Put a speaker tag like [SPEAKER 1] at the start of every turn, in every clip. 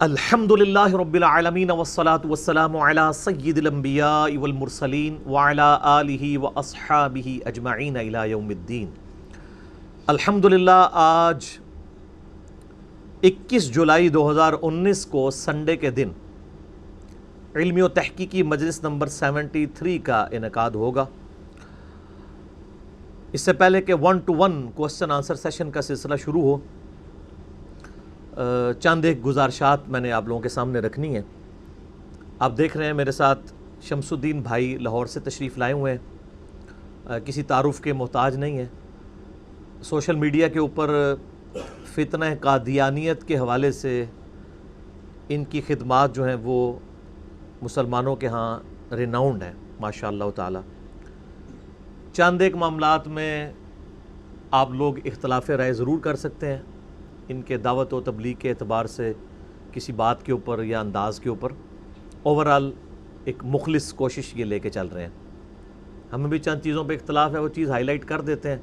[SPEAKER 1] الحمدللہ رب العالمین والصلاة والسلام علی سید الانبیاء والمرسلین وعلی آلہ واصحابہ اجمعین الی یوم الدین۔ الحمدللہ آج 21 جولائی 2019 کو سنڈے کے دن علمی و تحقیقی مجلس نمبر 73 کا انعقاد ہوگا۔ اس سے پہلے کہ 1 to 1 کوسچن آنسر سیشن کا سلسلہ شروع ہو، چند ایک گزارشات میں نے آپ لوگوں کے سامنے رکھنی ہیں۔ آپ دیکھ رہے ہیں میرے ساتھ شمس الدین بھائی لاہور سے تشریف لائے ہوئے ہیں، کسی تعارف کے محتاج نہیں ہیں۔ سوشل میڈیا کے اوپر فتنہ قادیانیت کے حوالے سے ان کی خدمات جو ہیں وہ مسلمانوں کے ہاں ریناؤنڈ ہیں ماشاء اللہ تعالی۔ چند ایک معاملات میں آپ لوگ اختلاف رائے ضرور کر سکتے ہیں، ان کے دعوت و تبلیغ کے اعتبار سے کسی بات کے اوپر یا انداز کے اوپر اوورال ایک مخلص کوشش یہ لے کے چل رہے ہیں۔ ہمیں بھی چند چیزوں پہ اختلاف ہے، وہ چیز ہائی لائٹ کر دیتے ہیں،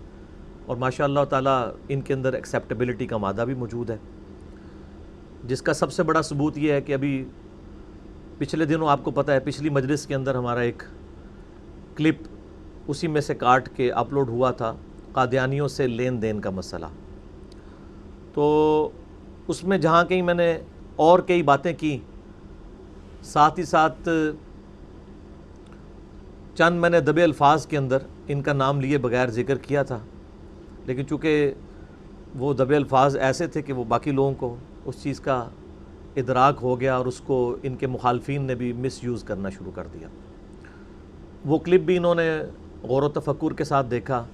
[SPEAKER 1] اور ماشاء اللہ تعالیٰ ان کے اندر ایکسیپٹیبلٹی کا مادہ بھی موجود ہے، جس کا سب سے بڑا ثبوت یہ ہے کہ ابھی پچھلے دنوں آپ کو پتہ ہے پچھلی مجلس کے اندر ہمارا ایک کلپ اسی میں سے کاٹ کے اپلوڈ ہوا تھا، قادیانیوں سے لین دین کا مسئلہ۔ تو اس میں جہاں کہیں میں نے اور کئی باتیں کی، ساتھ ہی ساتھ چند میں نے دبے الفاظ کے اندر ان کا نام لیے بغیر ذکر کیا تھا، لیکن چونکہ وہ دبے الفاظ ایسے تھے کہ وہ باقی لوگوں کو اس چیز کا ادراک ہو گیا اور اس کو ان کے مخالفین نے بھی مس یوز کرنا شروع کر دیا۔ وہ کلپ بھی انہوں نے غور و تفکر کے ساتھ دیکھا۔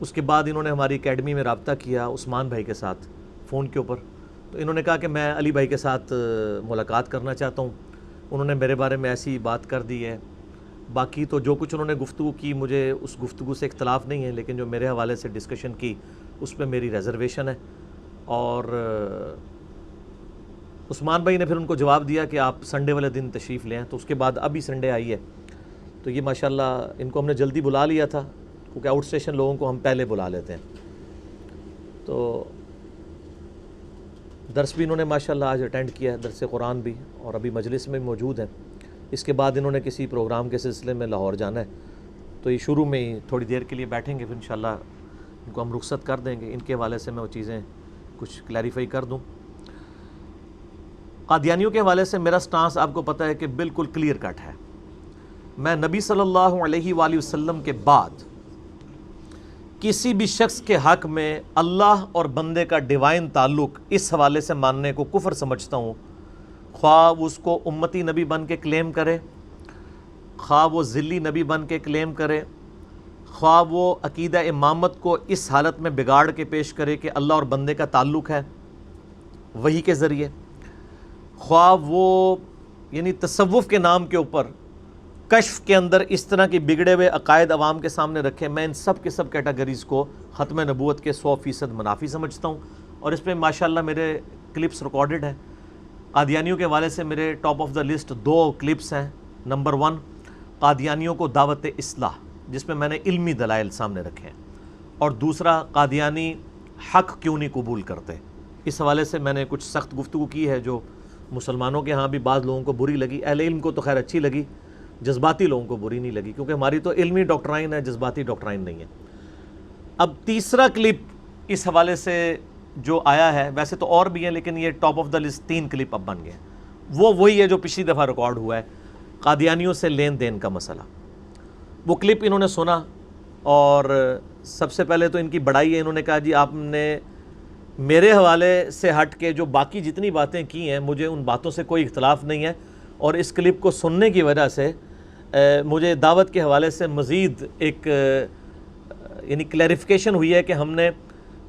[SPEAKER 1] اس کے بعد انہوں نے ہماری اکیڈمی میں رابطہ کیا عثمان بھائی کے ساتھ فون کے اوپر، تو انہوں نے کہا کہ میں علی بھائی کے ساتھ ملاقات کرنا چاہتا ہوں۔ انہوں نے میرے بارے میں ایسی بات کر دی ہے، باقی تو جو کچھ انہوں نے گفتگو کی مجھے اس گفتگو سے اختلاف نہیں ہے، لیکن جو میرے حوالے سے ڈسکشن کی اس پہ میری ریزرویشن ہے۔ اور عثمان بھائی نے پھر ان کو جواب دیا کہ آپ سنڈے والے دن تشریف لیں، تو اس کے بعد ابھی سنڈے آئی ہے، تو یہ ماشاءاللہ ان کو ہم نے جلدی بلا لیا تھا، کیونکہ آؤٹ اسٹیشن لوگوں کو ہم پہلے بلا لیتے ہیں۔ تو درس بھی انہوں نے ماشاءاللہ آج اٹینڈ کیا ہے، درس قرآن بھی، اور ابھی مجلس میں موجود ہیں۔ اس کے بعد انہوں نے کسی پروگرام کے سلسلے میں لاہور جانا ہے، تو یہ شروع میں ہی تھوڑی دیر کے لیے بیٹھیں گے، پھر انشاءاللہ ان کو ہم رخصت کر دیں گے۔ ان کے حوالے سے میں وہ چیزیں کچھ کلیریفائی کر دوں۔ قادیانیوں کے حوالے سے میرا سٹانس آپ کو پتہ ہے کہ بالکل کلیئر کٹ ہے۔ میں نبی صلی اللہ علیہ وآلہ وسلم کے بعد کسی بھی شخص کے حق میں اللہ اور بندے کا ڈیوائن تعلق اس حوالے سے ماننے کو کفر سمجھتا ہوں، خواہ اس کو امتی نبی بن کے کلیم کرے، خواہ وہ ذلی نبی بن کے کلیم کرے، خواہ وہ عقیدہ امامت کو اس حالت میں بگاڑ کے پیش کرے کہ اللہ اور بندے کا تعلق ہے وحی کے ذریعے، خواہ وہ یعنی تصوف کے نام کے اوپر کشف کے اندر اس طرح کی بگڑے ہوئے عقائد عوام کے سامنے رکھے۔ میں ان سب کے سب کیٹیگریز کو ختم نبوت کے 100% منافی سمجھتا ہوں، اور اس پہ ماشاءاللہ میرے کلپس ریکارڈڈ ہیں۔ قادیانیوں کے حوالے سے میرے top of the list 2 clips ہیں۔ نمبر 1 قادیانیوں کو دعوت اصلاح، جس میں نے علمی دلائل سامنے رکھے ہیں، اور دوسرا قادیانی حق کیوں نہیں قبول کرتے۔ اس حوالے سے میں نے کچھ سخت گفتگو کی ہے جو مسلمانوں کے ہاں بھی بعض لوگوں کو بری لگی، اہل علم کو تو خیر اچھی لگی، جذباتی لوگوں کو بری نہیں لگی، کیونکہ ہماری تو علمی ڈاکٹرائن ہے، جذباتی ڈاکٹرائن نہیں ہے۔ اب تیسرا کلپ اس حوالے سے جو آیا ہے، ویسے تو اور بھی ہیں لیکن یہ top of the list 3 clip اب بن گئے ہیں، وہی ہے جو پچھلی دفعہ ریکارڈ ہوا ہے، قادیانیوں سے لین دین کا مسئلہ۔ وہ کلپ انہوں نے سنا، اور سب سے پہلے تو ان کی بڑائی ہے، انہوں نے کہا جی آپ نے میرے حوالے سے ہٹ کے جو باقی جتنی باتیں کی ہیں مجھے ان باتوں سے کوئی اختلاف نہیں ہے، اور اس کلپ کو سننے کی وجہ سے مجھے دعوت کے حوالے سے مزید ایک یعنی کلیریفیکیشن ہوئی ہے کہ ہم نے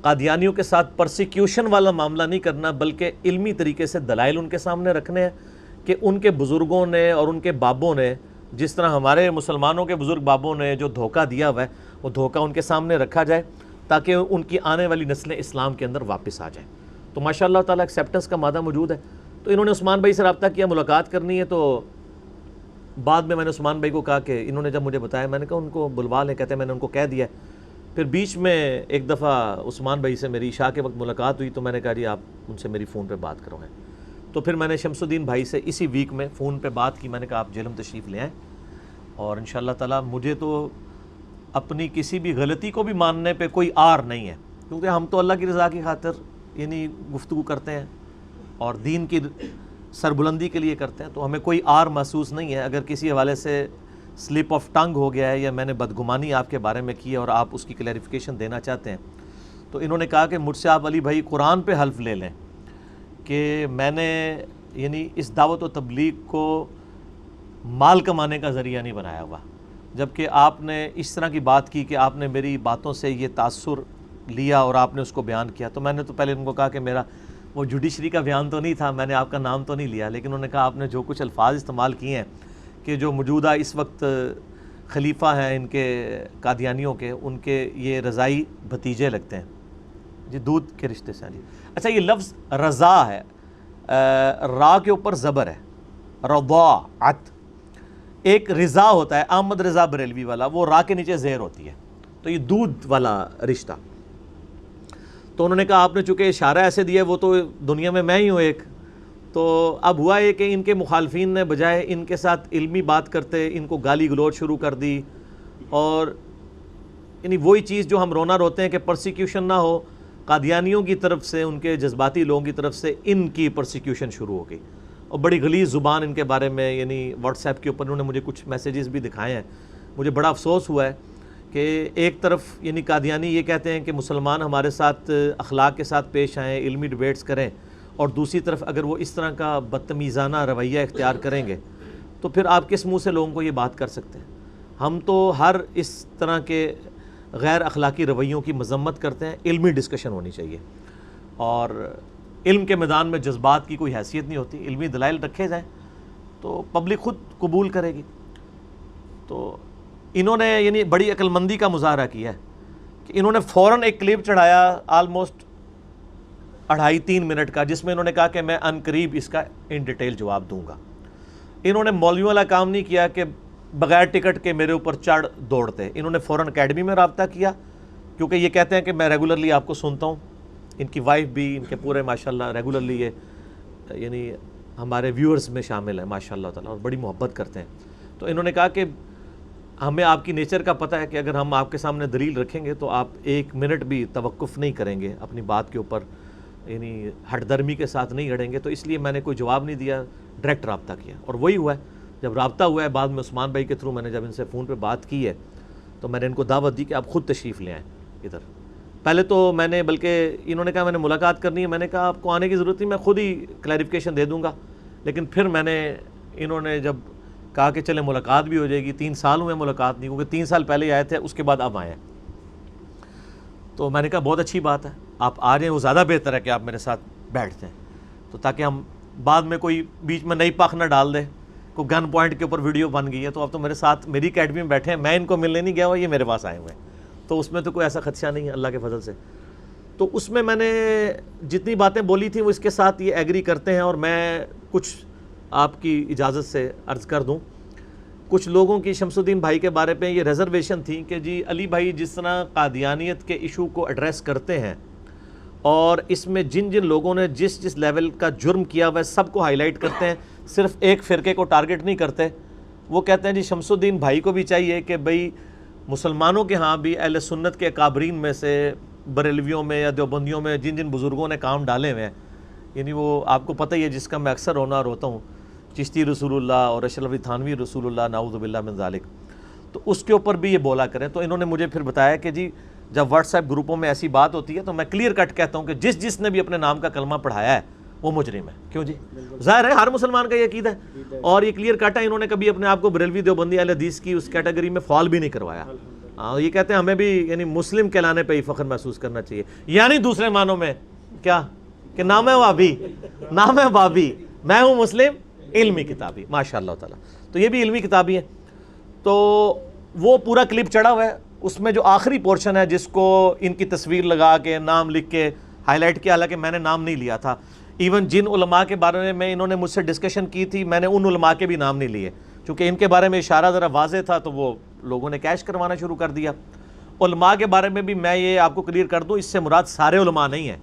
[SPEAKER 1] قادیانیوں کے ساتھ پرسیکیوشن والا معاملہ نہیں کرنا، بلکہ علمی طریقے سے دلائل ان کے سامنے رکھنے ہیں کہ ان کے بزرگوں نے اور ان کے بابوں نے، جس طرح ہمارے مسلمانوں کے بزرگ بابوں نے جو دھوکہ دیا ہوا ہے، وہ دھوکہ ان کے سامنے رکھا جائے تاکہ ان کی آنے والی نسلیں اسلام کے اندر واپس آ جائیں۔ تو ماشاء اللہ تعالیٰ ایکسیپٹنس کا مادہ موجود ہے۔ تو انہوں نے عثمان بھائی سے رابطہ کیا، ملاقات کرنی ہے، تو بعد میں نے عثمان بھائی کو کہا کہ انہوں نے جب مجھے بتایا، میں نے کہا ان کو بلوا لیں، کہتے ہیں میں نے ان کو کہہ دیا ہے۔ پھر بیچ میں ایک دفعہ عثمان بھائی سے میری عشاء کے وقت ملاقات ہوئی، تو میں نے کہا جی آپ ان سے میری فون پہ بات کروائیں، تو پھر میں نے شمس الدین بھائی سے اسی ویک میں فون پہ بات کی. میں نے کہا آپ جہلم تشریف لے آئیں, اور انشاءاللہ تعالیٰ مجھے تو اپنی کسی بھی غلطی کو بھی ماننے پہ کوئی آر نہیں ہے, کیونکہ ہم تو اللہ کی رضا کی خاطر یعنی گفتگو کرتے ہیں اور دین کی سربلندی کے لیے کرتے ہیں, تو ہمیں کوئی آر محسوس نہیں ہے. اگر کسی حوالے سے سلپ آف ٹنگ ہو گیا ہے یا میں نے بدگمانی آپ کے بارے میں کی ہے اور آپ اس کی کلیریفیکیشن دینا چاہتے ہیں, تو انہوں نے کہا کہ مجھ سے آپ علی بھائی قرآن پہ حلف لے لیں کہ میں نے یعنی اس دعوت و تبلیغ کو مال کمانے کا ذریعہ نہیں بنایا ہوا. جبکہ آپ نے اس طرح کی بات کی کہ آپ نے میری باتوں سے یہ تاثر لیا اور آپ نے اس کو بیان کیا, تو میں نے تو پہلے ان کو کہا کہ میرا وہ جوڈیشری کا بیان تو نہیں تھا, میں نے آپ کا نام تو نہیں لیا, لیکن انہوں نے کہا آپ نے جو کچھ الفاظ استعمال کیے ہیں کہ جو موجودہ اس وقت خلیفہ ہیں ان کے قادیانیوں کے, ان کے یہ رضائی بھتیجے لگتے ہیں جی, دودھ کے رشتے سے. جی اچھا, یہ لفظ رضا ہے, را کے اوپر زبر ہے, رضاعت. ایک رضا ہوتا ہے احمد رضا بریلوی والا, وہ را کے نیچے زیر ہوتی ہے, تو یہ دودھ والا رشتہ. تو انہوں نے کہا آپ نے چونکہ اشارہ ایسے دیا وہ تو دنیا میں ہی ہوں ایک. تو اب ہوا یہ کہ ان کے مخالفین نے بجائے ان کے ساتھ علمی بات کرتے ان کو گالی گلوچ شروع کر دی, اور یعنی وہی چیز جو ہم رونا روتے ہیں کہ پرسیکیوشن نہ ہو, قادیانیوں کی طرف سے, ان کے جذباتی لوگوں کی طرف سے ان کی پرسیکیوشن شروع ہو گئی, اور بڑی غلیظ زبان ان کے بارے میں, یعنی واٹس ایپ کے اوپر انہوں نے مجھے کچھ میسیجز بھی دکھائے ہیں. مجھے بڑا افسوس ہوا ہے کہ ایک طرف یعنی قادیانی یہ کہتے ہیں کہ مسلمان ہمارے ساتھ اخلاق کے ساتھ پیش آئیں, علمی ڈیبیٹس کریں, اور دوسری طرف اگر وہ اس طرح کا بدتمیزانہ رویہ اختیار کریں گے تو پھر آپ کس منہ سے لوگوں کو یہ بات کر سکتے ہیں. ہم تو ہر اس طرح کے غیر اخلاقی رویوں کی مذمت کرتے ہیں, علمی ڈسکشن ہونی چاہیے, اور علم کے میدان میں جذبات کی کوئی حیثیت نہیں ہوتی, علمی دلائل رکھے جائیں تو پبلک خود قبول کرے گی. تو انہوں نے یعنی بڑی عقل مندی کا مظاہرہ کیا ہے کہ انہوں نے فوراً ایک کلپ چڑھایا آلموسٹ 2.5-3 منٹ کا, جس میں انہوں نے کہا کہ میں ان قریب اس کا ان ڈیٹیل جواب دوں گا. انہوں نے مولویوں والا کام نہیں کیا کہ بغیر ٹکٹ کے میرے اوپر چڑھ دوڑتے, انہوں نے فوراً اکیڈمی میں رابطہ کیا, کیونکہ یہ کہتے ہیں کہ میں ریگولرلی آپ کو سنتا ہوں. ان کی وائف بھی, ان کے پورے ماشاءاللہ ریگولرلی یہ یعنی ہمارے ویورز میں شامل ہیں ماشاءاللہ تعالیٰ, اور بڑی محبت کرتے ہیں. تو انہوں نے کہا کہ ہمیں آپ کی نیچر کا پتہ ہے کہ اگر ہم آپ کے سامنے دلیل رکھیں گے تو آپ 1 منٹ بھی توقف نہیں کریں گے اپنی بات کے اوپر, یعنی ہٹ درمی کے ساتھ نہیں اڑیں گے. تو اس لیے میں نے کوئی جواب نہیں دیا, ڈائریکٹ رابطہ کیا, اور وہی ہوا ہے. جب رابطہ ہوا ہے بعد میں عثمان بھائی کے تھرو, میں نے جب ان سے فون پہ بات کی ہے تو میں نے ان کو دعوت دی کہ آپ خود تشریف لے آئیں ادھر. پہلے تو میں نے, بلکہ انہوں نے کہا میں نے ملاقات کرنی ہے, میں نے کہا آپ کو آنے کی ضرورت نہیں, میں خود ہی کلیریفیکیشن دے دوں گا. لیکن پھر میں نے, انہوں نے جب کہا کہ چلے ملاقات بھی ہو جائے گی, 3 سال ہوئے ملاقات نہیں, کیونکہ 3 سال پہلے آئے تھے, اس کے بعد اب آئے ہیں. تو میں نے کہا بہت اچھی بات ہے, آپ آ جائیں, وہ زیادہ بہتر ہے کہ آپ میرے ساتھ بیٹھ جائیں, تو تاکہ ہم بعد میں کوئی بیچ میں نئی پاک نہ ڈال دے, کوئی گن پوائنٹ کے اوپر ویڈیو بن گئی ہے. تو اب تو میرے ساتھ میری اکیڈمی میں بیٹھے ہیں, میں ان کو ملنے نہیں گیا ہوا, یہ میرے پاس آئے ہوئے ہیں, تو اس میں تو کوئی ایسا خدشہ نہیں ہے اللہ کے فضل سے. تو اس میں نے جتنی باتیں بولی تھیں وہ اس کے ساتھ یہ ایگری کرتے ہیں, اور میں کچھ آپ کی اجازت سے عرض کر دوں. کچھ لوگوں کی شمس الدین بھائی کے بارے میں یہ ریزرویشن تھی کہ جی علی بھائی جس طرح قادیانیت کے ایشو کو ایڈریس کرتے ہیں, اور اس میں جن جن لوگوں نے جس لیول کا جرم کیا ہوا ہے سب کو ہائی لائٹ کرتے ہیں, صرف ایک فرقے کو ٹارگٹ نہیں کرتے. وہ کہتے ہیں جی شمس الدین بھائی کو بھی چاہیے کہ بھئی مسلمانوں کے ہاں بھی اہل سنت کے اکابرین میں سے, بریلویوں میں یا دیوبندیوں میں جن جن بزرگوں نے کام ڈالے ہوئے ہیں, یعنی وہ آپ کو پتہ ہی ہے جس کا میں اکثر روتا ہوں, چشتی رسول اللہ اور اشرف علی تھانوی رسول اللہ نعوذ باللہ من ذالک, تو اس کے اوپر بھی یہ بولا کریں. تو انہوں نے مجھے پھر بتایا کہ جی جب واٹس ایپ گروپوں میں ایسی بات ہوتی ہے تو میں کلیئر کٹ کہتا ہوں کہ جس نے بھی اپنے نام کا کلمہ پڑھایا ہے وہ مجرم ہے. کیوں جی, ظاہر ہے ہر مسلمان کا یہ عقیدہ ہے, اور یہ کلیئر کٹ ہے. انہوں نے کبھی اپنے آپ کو بریلوی دیوبندی اہل حدیث کی اس کیٹیگری میں فال بھی نہیں کروایا. یہ کہتے ہیں ہمیں بھی یعنی مسلم کہلانے پہ ہی فخر محسوس کرنا چاہیے, یعنی دوسرے معنوں میں کیا کہ نام ہے وابی, نام ہے بابی, میں ہوں مسلم علمی کتابی ماشاء اللہ تعالیٰ. تو یہ بھی علمی کتابی ہے. تو وہ پورا کلپ چڑھا ہوا ہے, اس میں جو آخری پورشن ہے جس کو ان کی تصویر لگا کے نام لکھ کے ہائی لائٹ کیا, حالانکہ میں نے نام نہیں لیا تھا. ایون جن علماء کے بارے میں انہوں نے مجھ سے ڈسکشن کی تھی, میں نے ان علماء کے بھی نام نہیں لیے, چونکہ ان کے بارے میں اشارہ ذرا واضح تھا تو وہ لوگوں نے کیش کروانا شروع کر دیا. علماء کے بارے میں بھی میں یہ آپ کو کلیئر کر دوں, اس سے مراد سارے علماء نہیں ہیں,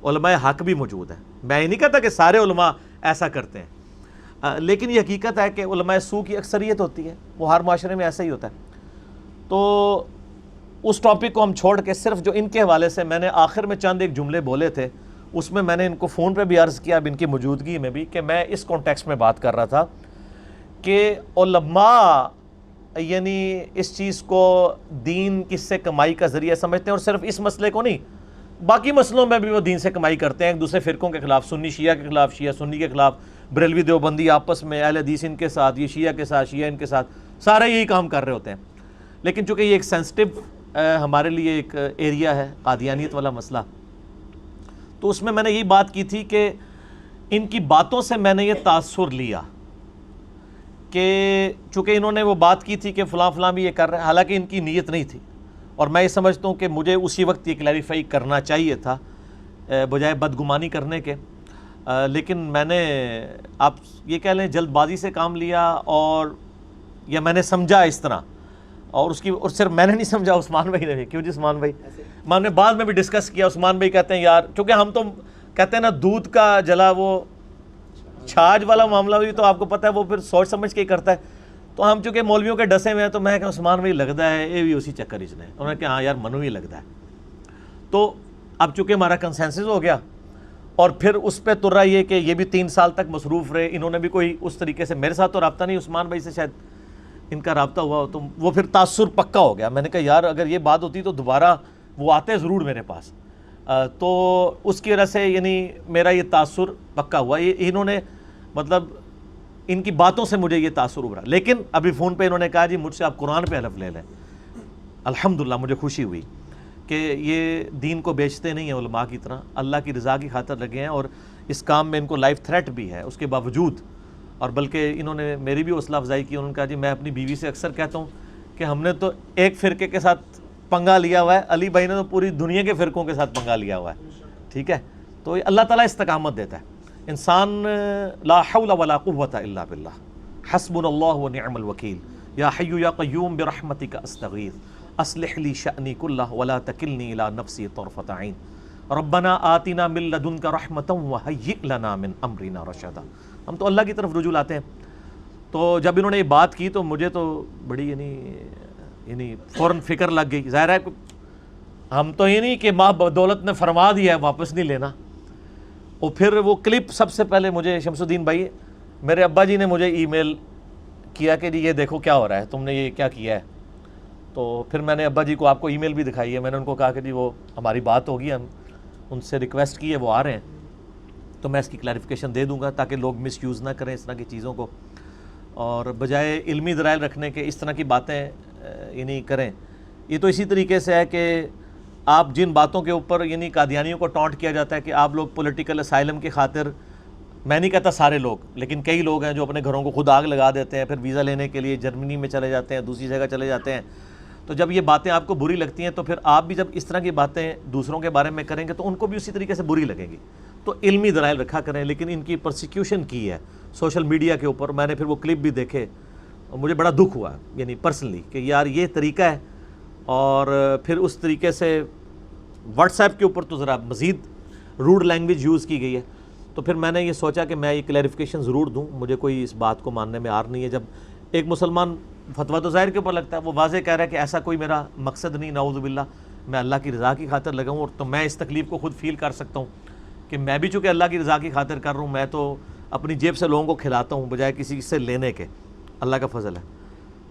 [SPEAKER 1] علماء حق بھی موجود ہیں. میں یہ نہیں کہتا کہ سارے علماء ایسا کرتے ہیں، لیکن یہ حقیقت ہے کہ علماء سو کی اکثریت ہوتی ہے، وہ ہر معاشرے میں ایسا ہی ہوتا ہے۔ تو اس ٹاپک کو ہم چھوڑ کے صرف جو ان کے حوالے سے میں نے آخر میں چند ایک جملے بولے تھے، اس میں نے ان کو فون پہ بھی عرض کیا، اب ان کی موجودگی میں بھی، کہ میں اس کانٹیکسٹ میں بات کر رہا تھا کہ علماء یعنی اس چیز کو دین کس سے کمائی کا ذریعہ سمجھتے ہیں، اور صرف اس مسئلے کو نہیں، باقی مسئلوں میں بھی وہ دین سے کمائی کرتے ہیں، ایک دوسرے فرقوں کے خلاف، سنی شیعہ کے خلاف، شیعہ سنی کے خلاف، بریلوی دیوبندی آپس میں، اہل حدیث ان کے ساتھ، یہ شیعہ کے ساتھ، شیعہ ان کے ساتھ، سارے یہی کام کر رہے ہوتے ہیں۔ لیکن چونکہ یہ ایک سینسٹیو ہمارے لیے ایک ایریا ہے، قادیانیت والا مسئلہ، تو اس میں نے یہی بات کی تھی کہ ان کی باتوں سے میں نے یہ تاثر لیا کہ چونکہ انہوں نے وہ بات کی تھی کہ فلاں فلاں بھی یہ کر رہے ہیں، حالانکہ ان کی نیت نہیں تھی، اور میں یہ سمجھتا ہوں کہ مجھے اسی وقت یہ کلیریفائی کرنا چاہیے تھا بجائے بدگمانی کرنے کے، لیکن میں نے، آپ یہ کہہ لیں، جلد بازی سے کام لیا، اور یا میں نے سمجھا اس طرح، اور صرف میں نے نہیں سمجھا، عثمان بھائی نے بھی۔ کیوں جی عثمان بھائی؟ میں نے بعد میں بھی ڈسکس کیا، عثمان بھائی کہتے ہیں یار، چونکہ ہم تو کہتے ہیں نا دودھ کا جلا وہ چھاج والا معاملہ بھی تو آپ کو پتہ ہے وہ پھر سوچ سمجھ کے ہی کرتا ہے، تو ہم چونکہ مولویوں کے ڈسے ہوئے ہیں، تو میں کہ عثمان بھائی لگتا ہے یہ بھی اسی چکر اس نے، انہوں نے کہا ہاں یار منو ہی لگتا ہے۔ تو اب چونکہ ہمارا کنسنسس ہو گیا، اور پھر اس پہ تر رہا یہ کہ یہ بھی 3 سال تک مصروف رہے، انہوں نے بھی کوئی اس طریقے سے، میرے ساتھ تو رابطہ نہیں، عثمان بھائی سے شاید ان کا رابطہ ہوا، تو وہ پھر تاثر پکا ہو گیا۔ میں نے کہا یار اگر یہ بات ہوتی تو دوبارہ وہ آتے ضرور میرے پاس، تو اس کی وجہ سے یعنی میرا یہ تاثر پکا ہوا۔ انہوں نے مطلب ان کی باتوں سے مجھے یہ تاثر ابھرا، لیکن ابھی فون پہ انہوں نے کہا جی مجھ سے آپ قرآن پہ حلف لے لیں۔ الحمدللہ مجھے خوشی ہوئی کہ یہ دین کو بیچتے نہیں ہیں علماء کی طرح، اللہ کی رضا کی خاطر لگے ہیں، اور اس کام میں ان کو لائف تھریٹ بھی ہے اس کے باوجود، اور بلکہ انہوں نے میری بھی حوصلہ افزائی کی۔ انہوں نے کہا جی میں اپنی بیوی سے اکثر کہتا ہوں کہ ہم نے تو ایک فرقے کے ساتھ پنگا لیا ہوا ہے، علی بھائی نے تو پوری دنیا کے فرقوں کے ساتھ پنگا لیا ہوا ہے، ٹھیک ہے؟ تو اللہ تعالیٰ استقامت دیتا ہے انسان۔ لا حول ولا قوة الا باللہ، حسبنا اللہ ونعم الوکیل، یا حی یا قیوم برحمتک استغیث، اصلح لی شأنی کلہ ولا تکلنی الی نفسی طرفۃ عین، ربنا آتنا من لدنک رحمۃ وہیئ لنا من امرنا رشدا۔ ہم تو اللہ کی طرف رجوع لاتے ہیں۔ تو جب انہوں نے یہ بات کی تو مجھے تو بڑی یعنی فوراً فکر لگ گئی۔ ظاہر ہے ہم تو یہ نہیں کہ ماں بدولت نے فرما دیا ہے واپس نہیں لینا۔ اور پھر وہ کلپ سب سے پہلے مجھے شمس الدین بھائی، میرے ابا جی نے مجھے ای میل کیا کہ جی یہ دیکھو کیا ہو رہا ہے، تم نے یہ کیا کیا ہے۔ تو پھر میں نے ابا جی کو آپ کو ای میل بھی دکھائی ہے، میں نے ان کو کہا کہ جی وہ ہماری بات ہوگی، ہم ان سے ریکویسٹ کی ہے، وہ آ رہے ہیں، تو میں اس کی کلیریفیکیشن دے دوں گا تاکہ لوگ مس یوز نہ کریں اس طرح کی چیزوں کو، اور بجائے علمی دلائل رکھنے کے اس طرح کی باتیں یعنی کریں۔ یہ تو اسی طریقے سے ہے کہ آپ جن باتوں کے اوپر یعنی قادیانیوں کو ٹانٹ کیا جاتا ہے کہ آپ لوگ پولیٹیکل اسائلم کی خاطر، میں نہیں کہتا سارے لوگ، لیکن کئی لوگ ہیں جو اپنے گھروں کو خود آگ لگا دیتے ہیں، پھر ویزا لینے کے لیے جرمنی میں چلے جاتے ہیں، دوسری جگہ چلے جاتے ہیں۔ تو جب یہ باتیں آپ کو بری لگتی ہیں تو پھر آپ بھی جب اس طرح کی باتیں دوسروں کے بارے میں کریں گے تو ان کو بھی اسی طریقے سے بری لگیں گی۔ تو علمی دلائل رکھا کریں، لیکن ان کی پرسیکیوشن کی ہے سوشل میڈیا کے اوپر۔ میں نے پھر وہ کلپ بھی دیکھے اور مجھے بڑا دکھ ہوا یعنی پرسنلی کہ یار یہ طریقہ ہے، اور پھر اس طریقے سے واٹس ایپ کے اوپر تو ذرا مزید روڈ لینگویج یوز کی گئی ہے۔ تو پھر میں نے یہ سوچا کہ میں یہ کلیریفیکیشن ضرور دوں، مجھے کوئی اس بات کو ماننے میں آر نہیں ہے۔ جب ایک مسلمان فتویٰ تو ظاہر کے اوپر لگتا ہے، وہ واضح کہہ رہا ہے کہ ایسا کوئی میرا مقصد نہیں، نعوذ باللہ، میں اللہ کی رضا کی خاطر لگا ہوں، اور تو میں اس تکلیف کو خود فیل کر سکتا ہوں کہ میں بھی چونکہ اللہ کی رضا کی خاطر کر رہا ہوں، میں تو اپنی جیب سے لوگوں کو کھلاتا ہوں بجائے کسی سے لینے کے، اللہ کا فضل ہے۔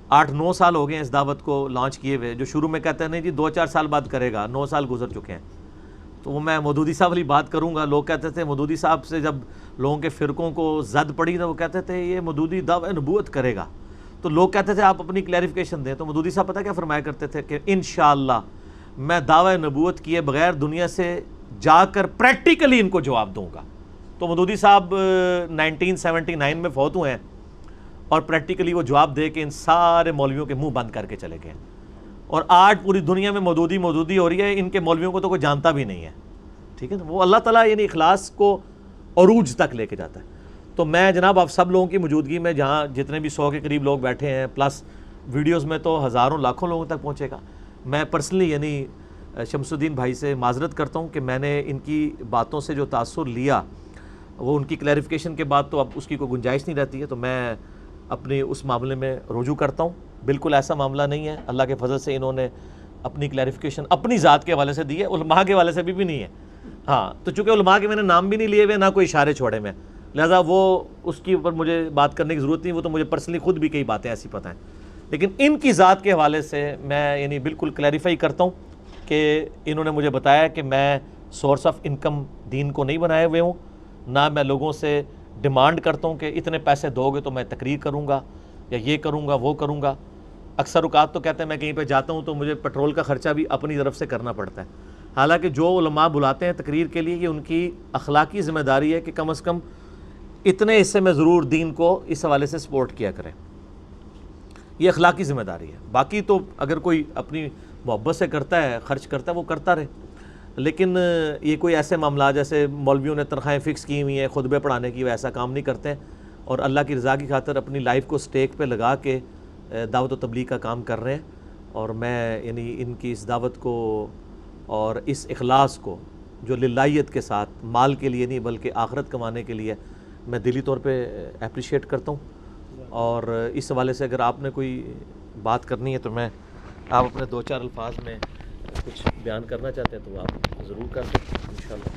[SPEAKER 1] 8-9 سال ہو گئے ہیں اس دعوت کو لانچ کیے ہوئے، جو شروع میں کہتے ہیں نہیں جی 2-4 سال بعد کرے گا، 9 سال گزر چکے ہیں۔ تو وہ میں مودودی صاحب والی بات کروں گا، لوگ کہتے تھے مودودی صاحب سے جب لوگوں کے فرقوں کو زد پڑی تو وہ کہتے تھے یہ مودودی دعوی نبوت کرے گا، تو لوگ کہتے تھے آپ اپنی کلیریفیکیشن دیں، تو مودودی صاحب پتہ کیا فرمایا کرتے تھے کہ انشاءاللہ میں دعوی نبوت کیے بغیر دنیا سے جا کر پریکٹیکلی ان کو جواب دوں گا۔ تو مودودی صاحب 1979 میں فوت ہوئے ہیں، اور پریکٹیکلی وہ جواب دے کے ان سارے مولویوں کے منہ بند کر کے چلے گئے، اور آج پوری دنیا میں مودودی ہو رہی ہے، ان کے مولویوں کو تو کوئی جانتا بھی نہیں ہے، ٹھیک ہے نا۔ وہ اللہ تعالیٰ یعنی اخلاص کو عروج تک لے کے جاتا ہے۔ تو میں جناب آپ سب لوگوں کی موجودگی میں، جہاں جتنے بھی 100 کے قریب لوگ بیٹھے ہیں، پلس ویڈیوز میں تو ہزاروں لاکھوں لوگوں تک پہنچے گا، میں پرسنلی یعنی شمس الدین بھائی سے معذرت کرتا ہوں کہ میں نے ان کی باتوں سے جو تاثر لیا وہ ان کی کلیریفیکیشن کے بعد تو اب اس کی کوئی گنجائش نہیں رہتی ہے، تو میں اپنے اس معاملے میں رجوع کرتا ہوں. بالکل ایسا معاملہ نہیں ہے، اللہ کے فضل سے انہوں نے اپنی کلیریفیکیشن اپنی ذات کے حوالے سے دی ہے، علماء کے حوالے سے بھی نہیں ہے. ہاں تو چونکہ علماء کے میں نے نام بھی نہیں لیے ہوئے، نہ کوئی اشارے چھوڑے میں، لہٰذا وہ اس کے اوپر مجھے بات کرنے کی ضرورت نہیں. وہ تو مجھے پرسنلی خود بھی کئی باتیں ایسی پتہ ہیں، لیکن ان کی ذات کے حوالے سے میں یعنی بالکل کلیریفائی کرتا ہوں کہ انہوں نے مجھے بتایا کہ میں سورس آف انکم دین کو نہیں بنائے ہوئے ہوں، نہ میں لوگوں سے ڈیمانڈ کرتا ہوں کہ اتنے پیسے دو گے تو میں تقریر کروں گا یا یہ کروں گا وہ کروں گا. اکثر اوقات تو کہتے ہیں میں کہیں پہ جاتا ہوں تو مجھے پیٹرول کا خرچہ بھی اپنی طرف سے کرنا پڑتا ہے، حالانکہ جو علماء بلاتے ہیں تقریر کے لیے یہ ان کی اخلاقی ذمہ داری ہے کہ کم از کم اتنے حصے میں ضرور دین کو اس حوالے سے سپورٹ کیا کریں. یہ اخلاقی ذمہ داری ہے. باقی تو اگر کوئی اپنی محبت سے کرتا ہے، خرچ کرتا ہے، وہ کرتا رہے. لیکن یہ کوئی ایسے معاملات جیسے مولویوں نے تنخواہیں فکس کی ہوئی ہیں خطبے پڑھانے کی، وہ ایسا کام نہیں کرتے ہیں، اور اللہ کی رضا کی خاطر اپنی لائف کو سٹیک پہ لگا کے دعوت و تبلیغ کا کام کر رہے ہیں. اور میں یعنی ان کی اس دعوت کو اور اس اخلاص کو جو للہیت کے ساتھ، مال کے لیے نہیں بلکہ آخرت کمانے کے لیے، میں دلی طور پہ اپریشیٹ کرتا ہوں. اور اس حوالے سے اگر آپ نے کوئی بات کرنی ہے تو میں آپ اپنے دو چار الفاظ میں کچھ بیان کرنا چاہتے ہیں تو آپ ضرور کر دیں انشاءاللہ.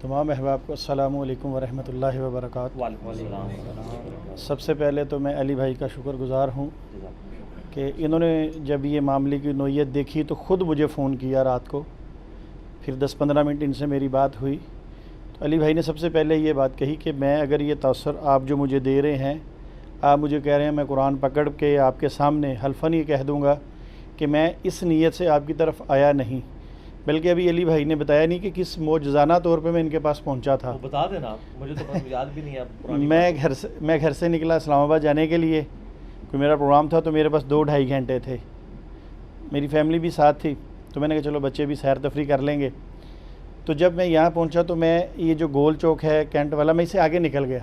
[SPEAKER 2] تمام احباب کو السلام علیکم ورحمۃ اللہ وبرکاتہ.
[SPEAKER 1] وعلیکم السلام.
[SPEAKER 2] سب سے پہلے تو میں علی بھائی کا شکر گزار ہوں کہ انہوں نے جب یہ معاملے کی نوعیت دیکھی تو خود مجھے فون کیا رات کو، پھر 10-15 منٹ ان سے میری بات ہوئی. تو علی بھائی نے سب سے پہلے یہ بات کہی کہ میں اگر یہ تاثر آپ جو مجھے دے رہے ہیں، آپ مجھے کہہ رہے ہیں میں قرآن پکڑ کے آپ کے سامنے حلفاً یہ کہہ دوں گا کہ میں اس نیت سے آپ کی طرف آیا نہیں، بلکہ ابھی علی بھائی نے بتایا نہیں کہ کس معجزانہ طور پہ میں ان کے پاس پہنچا تھا.
[SPEAKER 1] بتا دینا آپ، مجھے تو یاد بھی نہیں ہے.
[SPEAKER 2] میں گھر سے نکلا اسلام آباد جانے کے لیے، کوئی میرا پروگرام تھا تو میرے پاس 2-2.5 گھنٹے تھے. میری فیملی بھی ساتھ تھی تو میں نے کہا چلو بچے بھی سیر تفریح کر لیں گے. تو جب میں یہاں پہنچا تو میں یہ جو گول چوک ہے کینٹ والا، میں اس سے آگے نکل گیا،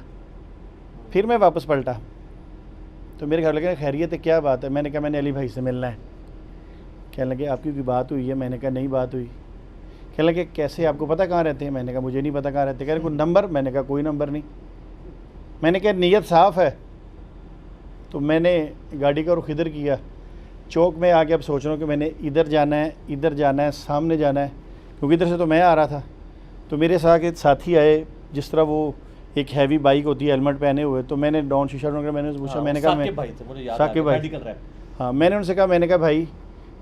[SPEAKER 2] پھر میں واپس پلٹا. تو میرے گھر لگے خیریت ہے کیا بات ہے؟ میں نے کہا میں نے علی بھائی سے ملنا ہے. کہنے لگے آپ کی کوئی بات ہوئی ہے؟ میں نے کہا نہیں بات ہوئی. کہنے لگے کیسے آپ کو پتہ کہاں رہتے ہیں؟ میں نے کہا مجھے نہیں پتہ کہاں رہتے. کہہ رہے کوئی نمبر؟ میں نے کہا کوئی نمبر نہیں. میں نے کہا نیت صاف ہے. تو میں نے گاڑی کا رخ ادھر کیا، چوک میں آ کے اب سوچ رہا ہوں کہ میں نے ادھر جانا ہے، ادھر جانا ہے، سامنے جانا ہے، کیونکہ ادھر سے تو میں آ رہا تھا. تو میرے ساتھ ایک ساتھی آئے، جس طرح وہ ایک ہیوی بائک ہوتی ہے ہیلمٹ پہنے ہوئے. تو میں نے ڈاؤن شیشہ ڈاؤن کر میں نے پوچھا، میں نے کہا میں ثاقب بھائی، ہاں میں نے ان سے کہا، میں نے کہا بھائی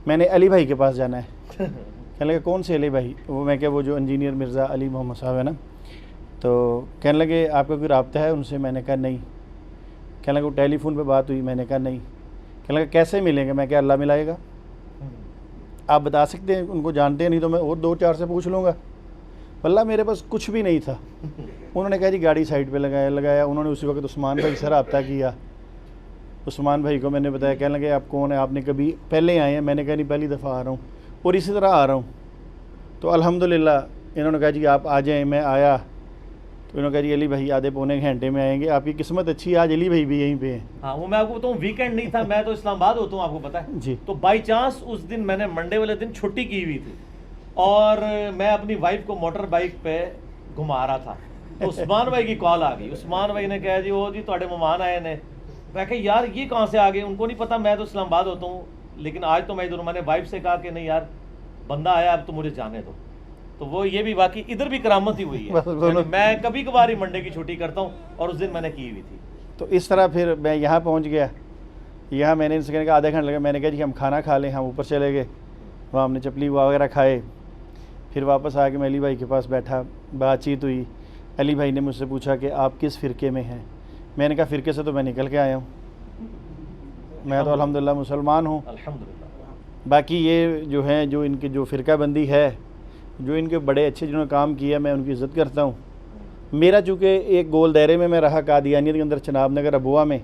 [SPEAKER 2] میں نے علی بھائی کے پاس جانا ہے. کہنے لگے کون سے علی بھائی؟ وہ میں کہ وہ جو انجینئر مرزا علی محمد صاحب ہے نا. تو کہنے لگے آپ کا کوئی رابطہ ہے ان سے؟ میں نے کہا نہیں. کہنے لگے وہ ٹیلی فون پہ بات ہوئی؟ میں نے کہا نہیں. کہنے لگے کیسے ملیں گے؟ میں کہا اللہ ملائے گا. آپ بتا سکتے ہیں؟ ان کو جانتے ہیں؟ نہیں تو میں اور 2-4 سے پوچھ لوں گا. واللہ میرے پاس کچھ بھی نہیں تھا. انہوں نے کہا جی گاڑی سائڈ پہ لگایا. انہوں نے اسی وقت عثمان بھائی سے رابطہ کیا. عثمان بھائی کو میں نے بتایا. کہنے لگے آپ کون ہیں؟ آپ نے کبھی پہلے آئے ہیں؟ میں نے کہا نہیں پہلی دفعہ آ رہا ہوں اور اسی طرح آ رہا ہوں. تو الحمدللہ انہوں نے کہا جی آپ آ جائیں. میں آیا تو انہوں نے کہا جی علی بھائی آدھے پونے گھنٹے میں آئیں گے. آپ کی قسمت اچھی ہے، آج علی بھائی بھی یہیں پہ ہیں.
[SPEAKER 1] ہاں وہ میں آپ کو بتاؤں ویکینڈ نہیں تھا، میں تو اسلام آباد ہوتا ہوں آپ کو پتہ ہے
[SPEAKER 2] جی.
[SPEAKER 1] تو بائی چانس اس دن میں نے منڈے والے دن چھٹی کی ہوئی تھی اور میں اپنی وائف کو موٹر بائک پہ گھما رہا تھا. تو عثمان بھائی کی کال آ گئی. عثمان بھائی نے کہا جی وہ جی تھوڑے مہمان آئے نے. میں کہ یار یہ کہاں سے آ گئے؟ ان کو نہیں پتا میں تو اسلام آباد ہوتا ہوں، لیکن آج تو میں ادھر. میں نے وائف سے کہا کہ نہیں یار بندہ آیا اب تو مجھے جانے دو. تو وہ یہ بھی واقعی ادھر بھی کرامت ہی ہوئی ہے. میں کبھی کبھار ہی منڈے کی چھٹی کرتا ہوں اور اس دن میں نے کی ہوئی تھی.
[SPEAKER 2] تو اس طرح پھر میں یہاں پہنچ گیا. یہاں میں نے ان سے کہنے کا آدھا گھنٹہ لگا. میں نے کہا جی ہم کھانا کھا لیں. ہم اوپر چلے گئے، وہاں ہم نے چپلی وغیرہ کھائے. پھر واپس آ کے میں علی بھائی کے پاس بیٹھا، بات چیت ہوئی. علی بھائی نے مجھ سے پوچھا کہ آپ کس فرقے میں ہیں؟ میں نے کہا فرقے سے تو میں نکل کے آیا ہوں، میں تو الحمدللہ مسلمان ہوں.
[SPEAKER 1] الحمدللہ.
[SPEAKER 2] باقی یہ جو ہیں جو ان کی جو فرقہ بندی ہے، جو ان کے بڑے اچھے جنہوں نے کام کیا، میں ان کی عزت کرتا ہوں. میرا چونکہ ایک گول دائرے میں رہا قادیانیت کے اندر چناب نگر ابوا میں،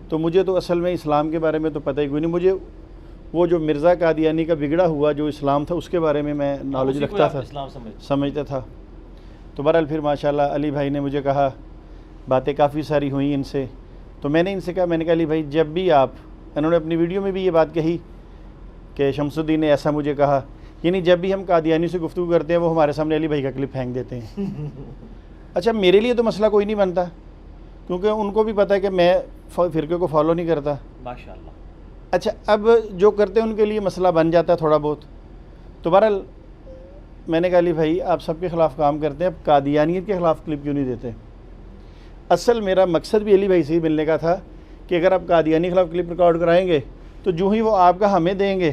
[SPEAKER 2] تو مجھے تو اصل میں اسلام کے بارے میں تو پتہ ہی کوئی نہیں. مجھے وہ جو مرزا قادیانی کا بگڑا ہوا جو اسلام تھا اس کے بارے میں نالج رکھتا تھا، سمجھتا تھا. تو بہرحال پھر ماشاءاللہ علی بھائی نے مجھے کہا، باتیں کافی ساری ہوئیں ان سے. تو میں نے ان سے کہا، میں نے کہا علی بھائی جب بھی آپ، انہوں نے اپنی ویڈیو میں بھی یہ بات کہی کہ شمس الدین نے ایسا مجھے کہا یعنی جب بھی ہم قادیانی سے گفتگو کرتے ہیں وہ ہمارے سامنے علی بھائی کا کلپ پھینک دیتے ہیں. اچھا میرے لیے تو مسئلہ کوئی نہیں بنتا کیونکہ ان کو بھی پتہ ہے کہ میں فرقے کو فالو نہیں کرتا.
[SPEAKER 1] ماشاءاللہ.
[SPEAKER 2] اچھا اب جو کرتے ہیں ان کے لیے مسئلہ بن جاتا ہے تھوڑا بہت. تو بہرحال میں نے کہا علی بھائی آپ سب کے خلاف کام کرتے ہیں, اب قادیانیت کے خلاف کلپ کیوں نہیں دیتے؟ اصل میرا مقصد بھی علی بھائی سے ہی ملنے کا تھا کہ اگر آپ قادیانی کے خلاف کلپ ریکارڈ کرائیں گے تو جو ہی وہ آپ کا ہمیں دیں گے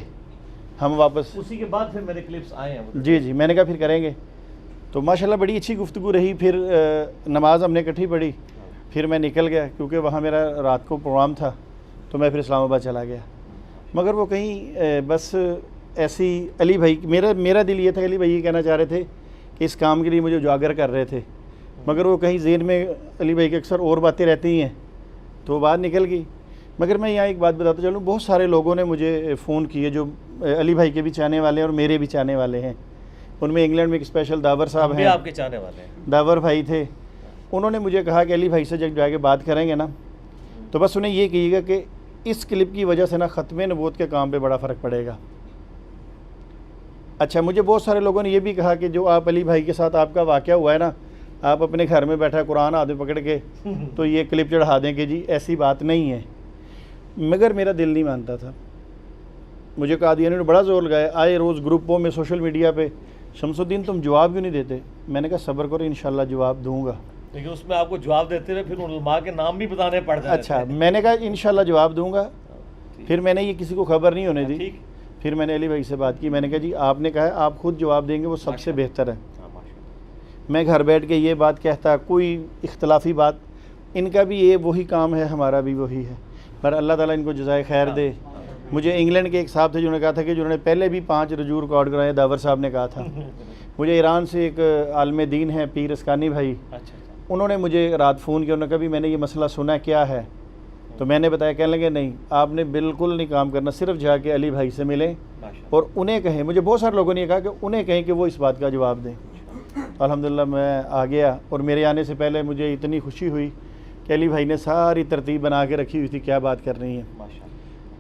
[SPEAKER 2] ہم واپس
[SPEAKER 1] اسی کے بعد پھر میرے کلپس آئے ہیں.
[SPEAKER 2] جی میں نے کہا پھر کریں گے. تو ماشاءاللہ بڑی اچھی گفتگو رہی. پھر نماز ہم نے اکٹھی پڑھی, پھر میں نکل گیا کیونکہ وہاں میرا رات کو پروگرام تھا تو میں پھر اسلام آباد چلا گیا. مگر وہ کہیں بس ایسی علی بھائی میرا دل یہ تھا کہ علی بھائی یہ کہنا چاہ رہے تھے کہ اس کام کے لیے مجھے اجاگر کر رہے تھے, مگر وہ کہیں ذہن میں علی بھائی کے اکثر اور باتیں رہتی ہیں تو وہ بات نکل گئی. مگر میں یہاں ایک بات بتاتا چلوں, بہت سارے لوگوں نے مجھے فون کیے جو علی بھائی کے بھی چاہنے والے ہیں اور میرے بھی چاہنے والے ہیں. ان میں انگلینڈ میں ایک اسپیشل داور صاحب ہیں,
[SPEAKER 1] آپ کے چاہنے والے ہیں,
[SPEAKER 2] داور بھائی تھے. انہوں نے مجھے کہا کہ علی بھائی سے جب جا کے بات کریں گے نا تو بس انہیں یہ کہیے گا کہ اس کلپ کی وجہ سے نا ختم نبوت کے کام پہ بڑا فرق پڑے گا. اچھا مجھے بہت سارے لوگوں نے یہ بھی کہا کہ جو آپ علی بھائی کے ساتھ آپ کا واقعہ ہوا ہے نا, آپ اپنے گھر میں بیٹھا قرآن ہاتھ میں پکڑ کے تو یہ کلپ چڑھا دیں کہ جی ایسی بات نہیں ہے. مگر میرا دل نہیں مانتا تھا. مجھے قادیانی نے بڑا زور لگایا, آئے روز گروپوں میں سوشل میڈیا پہ, شمس الدین تم جواب کیوں نہیں دیتے؟ میں نے کہا صبر کرو انشاءاللہ جواب دوں گا.
[SPEAKER 1] لیکن اس میں آپ کو جواب دیتے ہوئے پھر علماء کے نام بھی بتانے پڑ جاتے.
[SPEAKER 2] اچھا میں نے کہا انشاءاللہ جواب دوں گا. پھر میں نے یہ کسی کو خبر نہیں ہونے دی. پھر میں نے علی بھائی سے بات کی, میں نے کہا جی آپ نے کہا ہے آپ خود جواب دیں گے وہ سب سے بہتر ہے. میں گھر بیٹھ کے یہ بات کہتا, کوئی اختلافی بات, ان کا بھی یہ وہی کام ہے, ہمارا بھی وہی ہے. پر اللہ تعالیٰ ان کو جزائے خیر دے. مجھے انگلینڈ کے ایک صاحب تھے جنہوں نے کہا تھا کہ جنہوں نے پہلے بھی 5 رجوع ریکارڈ کرائے, داور صاحب نے کہا تھا. مجھے ایران سے ایک عالم دین ہے پیر اسکانی بھائی, انہوں نے مجھے رات فون کیا, انہوں نے کہا بھی میں نے یہ مسئلہ سنا کیا ہے, تو میں نے بتایا. کہنے لگے نہیں آپ نے بالکل نہیں کام کرنا, صرف جا کے علی بھائی سے ملیں اور انہیں کہیں. مجھے بہت سارے لوگوں نے یہ کہا کہ انہیں کہیں کہ وہ اس بات کا جواب دیں. الحمدللہ میں آ گیا, اور میرے آنے سے پہلے مجھے اتنی خوشی ہوئی کہ علی بھائی نے ساری ترتیب بنا کے رکھی ہوئی تھی کیا بات کرنی ہے.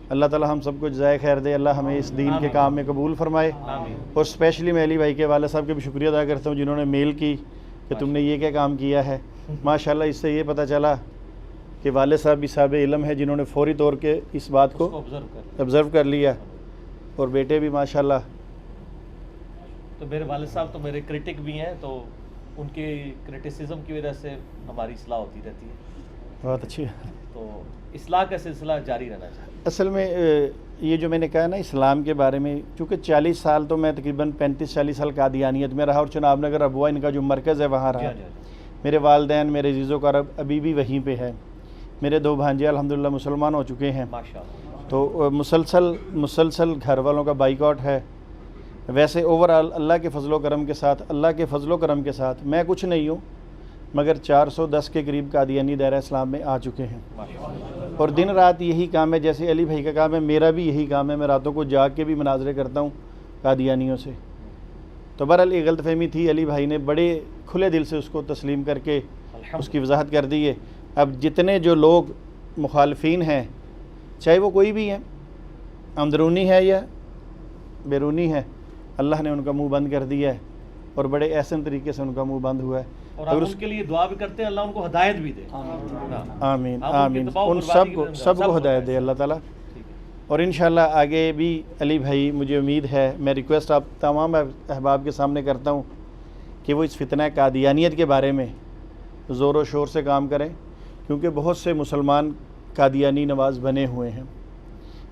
[SPEAKER 2] اللہ تعالیٰ ہم سب کو جزائے خیر دے, اللہ ہمیں اس دین کے کام میں قبول فرمائے. اور اسپیشلی میں علی بھائی کے والد صاحب کے بھی شکریہ ادا کرتا ہوں جنہوں نے میل کی کہ تم نے یہ کیا کام کیا ہے. ماشاءاللہ اس سے یہ پتہ چلا کہ والد صاحب بھی صاحب علم ہے جنہوں نے فوری طور کے اس بات کو آبزرو کر لیا, اور بیٹے بھی ماشاءاللہ.
[SPEAKER 1] تو میرے والد صاحب تو میرے کرٹک بھی ہیں, تو ان کی کرٹیسزم کی وجہ سے ہماری اصلاح ہوتی رہتی ہے.
[SPEAKER 2] بہت اچھی.
[SPEAKER 1] تو اصلاح کا سلسلہ جاری رہنا چاہیے.
[SPEAKER 2] اصل میں یہ جو میں نے کہا نا اسلام کے بارے میں, چونکہ 40 سال تو میں تقریباً 35-40 سال قادیانیت میں رہا, اور چناب نگر ابوا ان کا جو مرکز ہے وہاں رہا. میرے والدین میرے عزیز و کرب ابھی بھی وہیں پہ ہے. میرے 2 بھانجے الحمدللہ مسلمان ہو چکے ہیں. تو مسلسل گھر والوں کا بائیکاٹ ہے. ویسے اوورآل اللہ کے فضل و کرم کے ساتھ میں کچھ نہیں ہوں, مگر 410 کے قریب قادیانی دائرہ اسلام میں آ چکے ہیں. اور دن رات یہی کام ہے, جیسے علی بھائی کا کام ہے میرا بھی یہی کام ہے. میں راتوں کو جاگ کے بھی مناظرے کرتا ہوں قادیانیوں سے. تو بہرحال یہ غلط فہمی تھی, علی بھائی نے بڑے کھلے دل سے اس کو تسلیم کر کے اس کی وضاحت کر دی ہے. اب جتنے جو لوگ مخالفین ہیں, چاہے وہ کوئی بھی ہیں, اندرونی ہے یا بیرونی ہے, اللہ نے ان کا منہ بند کر دیا ہے, اور بڑے احسن طریقے سے ان کا منہ بند ہوا ہے.
[SPEAKER 1] اور اس کے لیے دعا بھی کرتے ہیں اللہ ان کو ہدایت بھی دے.
[SPEAKER 2] آمین آمین. ان سب کو ہدایت دے اللہ تعالیٰ. اور انشاءاللہ آگے بھی علی بھائی, مجھے امید ہے, میں ریکویسٹ آپ تمام احباب کے سامنے کرتا ہوں کہ وہ اس فتنہ قادیانیت کے بارے میں زور و شور سے کام کریں, کیونکہ بہت سے مسلمان قادیانی نواز بنے ہوئے ہیں.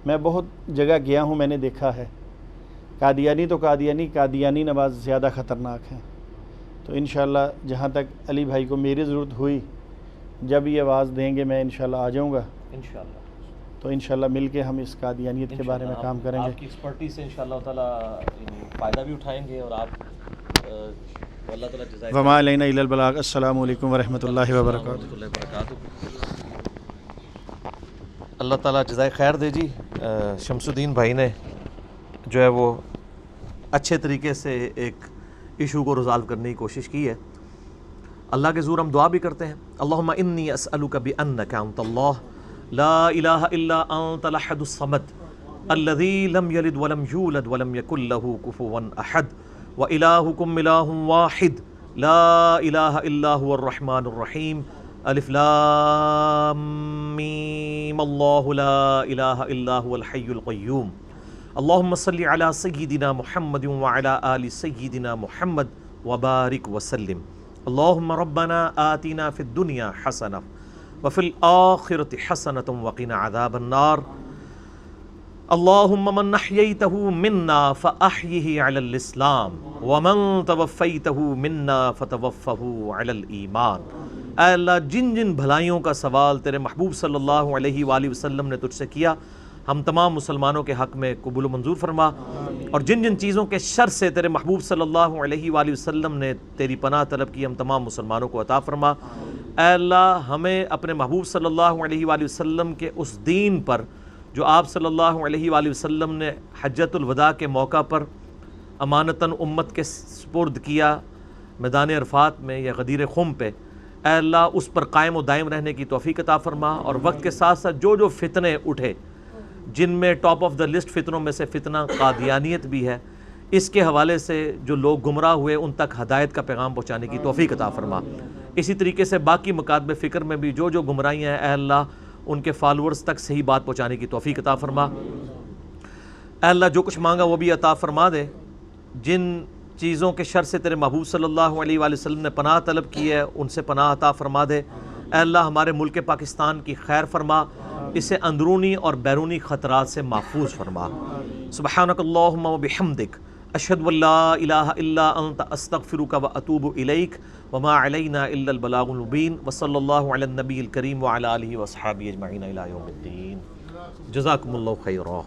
[SPEAKER 2] میں بہت جگہ گیا ہوں, میں نے دیکھا ہے قادیانی نواز زیادہ خطرناک ہیں. تو انشاءاللہ جہاں تک علی بھائی کو میری ضرورت ہوئی, جب یہ آواز دیں گے میں انشاءاللہ آ جاؤں گا انشاءاللہ. تو انشاءاللہ مل کے ہم اس قادیانیت کے بارے میں کام کریں گے.
[SPEAKER 1] آپ کی ایکسپرٹی سے انشاءاللہ تعالیٰ فائدہ بھی اٹھائیں گے, اور آپ اللہ تعالیٰ جزائے.
[SPEAKER 2] وما علینا الا البلاغ. السلام علیکم ورحمۃ اللہ وبرکاتہ.
[SPEAKER 1] اللہ تعالیٰ جزائے خیر دے. جی شمس الدین بھائی نے جو ہے وہ اچھے طریقے سے ایک ایشو کو ریزالو کرنے کی کوشش کی ہے. اللہ کے حضور ہم دعا بھی کرتے ہیں, اللہم انی اسألک بانک انت اللہ لا الہ الا انت الاحد الصمد الذی لم یلد ولم یولد ولم یکن لہ کفوا احد وإلہکم الہ واحد لا الہ الا هو الرحمن الرحیم الف لام میم اللہ لا الہ الا هو الحی القیوم اللہم صلی علی سیدنا محمد وعلی آل سیدنا محمد وبارک وسلم اللہم ربنا آتنا فی الدنیا حسنہ وفی الآخرۃ حسنۃ وقنا عذاب النار اللہم من احییتہ منا فاحیہ علی الاسلام ومن توفیتہ منا فتوفہ علی الایمان۔ اے اللہ جن جن بھلائیوں کا سوال تیرے محبوب صلی اللہ علیہ وآلہ وسلم نے تجھ سے کیا ہم تمام مسلمانوں کے حق میں قبول و منظور فرما، اور جن جن چیزوں کے شر سے تیرے محبوب صلی اللہ علیہ وآلہ وسلم نے تیری پناہ طلب کی ہم تمام مسلمانوں کو عطا فرما۔ اے اللہ ہمیں اپنے محبوب صلی اللہ علیہ وآلہ وسلم کے اس دین پر جو آپ صلی اللہ علیہ وآلہ وسلم نے حجۃ الوداع کے موقع پر امانتاً امت کے سپرد کیا میدان عرفات میں یا غدیر خم پہ، اے اللہ اس پر قائم و دائم رہنے کی توفیق عطا فرما، اور وقت کے ساتھ ساتھ جو جو فتنے اٹھے جن میں ٹاپ آف دا لسٹ فتنوں میں سے فتنہ قادیانیت بھی ہے، اس کے حوالے سے جو لوگ گمراہ ہوئے ان تک ہدایت کا پیغام پہنچانے کی توفیق عطا فرما۔ اسی طریقے سے باقی مکاتب فکر میں بھی جو جو گمراہیاں ہیں اے اللہ ان کے فالورز تک صحیح بات پہنچانے کی توفیق عطا فرما۔ اے اللہ جو کچھ مانگا وہ بھی عطا فرما دے، جن چیزوں کے شر سے تیرے محبوب صلی اللہ علیہ وآلہ وسلم نے پناہ طلب کی ہے ان سے پناہ عطا فرما دے۔ اے اللہ ہمارے ملک پاکستان کی خیر فرما، اسے اندرونی اور بیرونی خطرات سے محفوظ فرما۔ سبحانک اللہم و بحمدک اشہد ان لا الہ الا انت استغفرک و اتوب الیک وما علینا الا البلاغ المبین وصلی اللہ علی النبی الکریم وعلی آلہ واصحابہ اجمعین الی یوم الدین۔ جزاکم اللہ خیرا۔